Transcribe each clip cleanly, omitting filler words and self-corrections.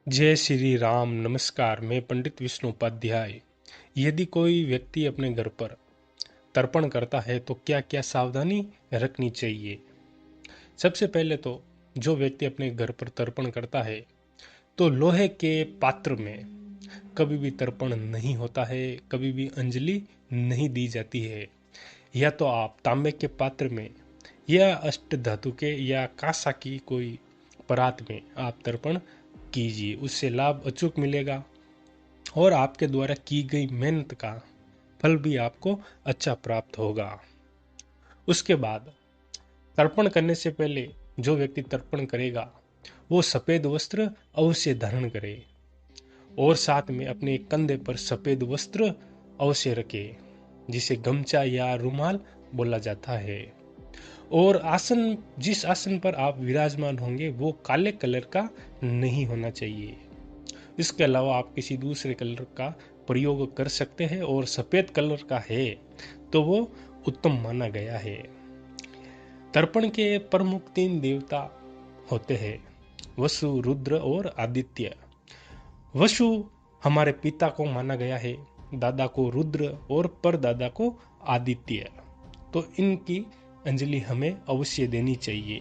जय श्री राम। नमस्कार। मैं पंडित विष्णु उपाध्याय। यदि कोई व्यक्ति अपने घर पर तर्पण करता है तो क्या क्या सावधानी रखनी चाहिए। सबसे पहले तो जो व्यक्ति अपने घर पर तर्पण करता है तो लोहे के पात्र में कभी भी तर्पण नहीं होता है, कभी भी अंजलि नहीं दी जाती है। या तो आप तांबे के पात्र में या अष्ट धातु के या कांसा की कोई परात में आप तर्पण कीजिए, उससे लाभ अचूक मिलेगा और आपके द्वारा की गई मेहनत का फल भी आपको अच्छा प्राप्त होगा। उसके बाद तर्पण करने से पहले जो व्यक्ति तर्पण करेगा वो सफेद वस्त्र अवश्य धारण करे और साथ में अपने कंधे पर सफेद वस्त्र अवश्य रखे, जिसे गमछा या रुमाल बोला जाता है। और आसन, जिस आसन पर आप विराजमान होंगे वो काले कलर का नहीं होना चाहिए। इसके अलावा आप किसी दूसरे कलर का प्रयोग कर सकते हैं और सफेद कलर का है तो वो उत्तम माना गया है। तर्पण के प्रमुख 3 देवता होते हैं, वसु, रुद्र और आदित्य। वसु हमारे पिता को माना गया है, दादा को रुद्र और परदादा को आदित्य। तो इनकी अंजलि हमें अवश्य देनी चाहिए।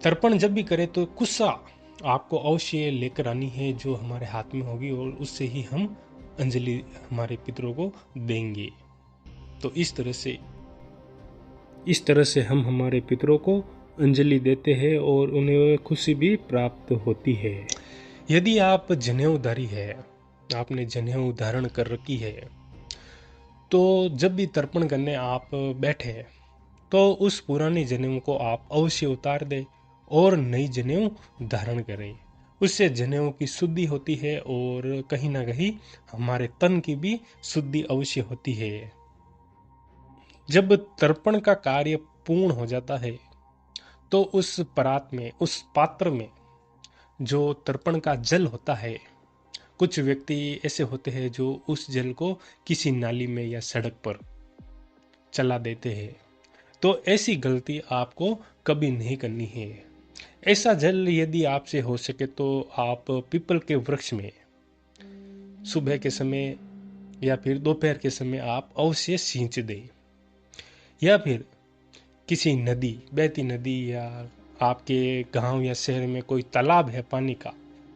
तर्पण जब भी करें तो कुस्सा आपको अवश्य लेकर आनी है जो हमारे हाथ में होगी और उससे ही हम अंजलि हमारे पितरों को देंगे। तो इस तरह से हम हमारे पितरों को अंजलि देते हैं और उन्हें खुशी भी प्राप्त होती है। यदि आप जनेऊधारी है, आपने जनेऊ धारण कर रखी है, तो जब भी तर्पण करने आप बैठे तो उस पुरानी जनेऊ को आप अवश्य उतार दें और नई जनेऊ धारण करें। उससे जनेऊ की शुद्धि होती है और कहीं ना कहीं हमारे तन की भी शुद्धि अवश्य होती है। जब तर्पण का कार्य पूर्ण हो जाता है तो उस परात में, उस पात्र में जो तर्पण का जल होता है, कुछ व्यक्ति ऐसे होते हैं जो उस जल को किसी नाली में या सड़क पर चला देते हैं। तो ऐसी गलती आपको कभी नहीं करनी है। ऐसा जल यदि आपसे हो सके तो आप पीपल के वृक्ष में सुबह के समय या फिर दोपहर के समय आप अवश्य सींच दें। या फिर किसी नदी, बहती नदी या आपके गांव या शहर में कोई तालाब है पानी का,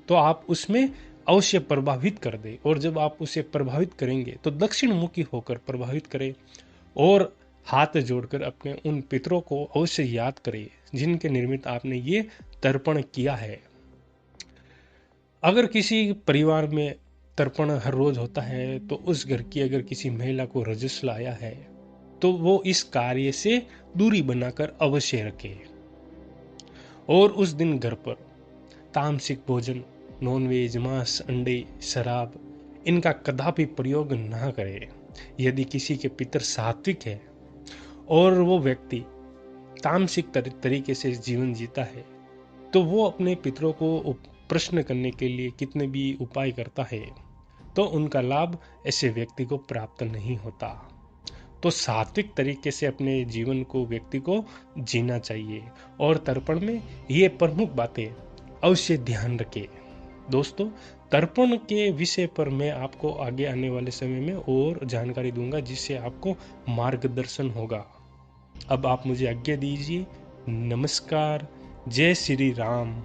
तो आप उसमें अवश्य प्रभावित कर दें। और जब आप उसे प्रभावित करेंगे तो दक्षिण मुखी होकर प्रभावित करें और हाथ जोड़कर अपने उन पितरों को अवश्य याद करें जिनके निर्मित आपने ये तर्पण किया है। अगर किसी परिवार में तर्पण हर रोज होता है तो उस घर की अगर किसी महिला को रजस्वला आया है तो वो इस कार्य से दूरी बनाकर अवश्य रखे और उस दिन घर पर तामसिक भोजन, नॉनवेज, मांस, अंडे, शराब, इनका कदापि प्रयोग ना करें। यदि किसी के पितर सात्विक है और वो व्यक्ति तामसिक तरीके से जीवन जीता है तो वो अपने पितरों को प्रश्न करने के लिए कितने भी उपाय करता है तो उनका लाभ ऐसे व्यक्ति को प्राप्त नहीं होता। तो सात्विक तरीके से अपने जीवन को व्यक्ति को जीना चाहिए और तर्पण में ये प्रमुख बातें अवश्य ध्यान रखें। दोस्तों, तर्पण के विषय पर मैं आपको आगे आने वाले समय में और जानकारी दूंगा जिससे आपको मार्गदर्शन होगा। अब आप मुझे आज्ञा दीजिए। नमस्कार। जय श्री राम।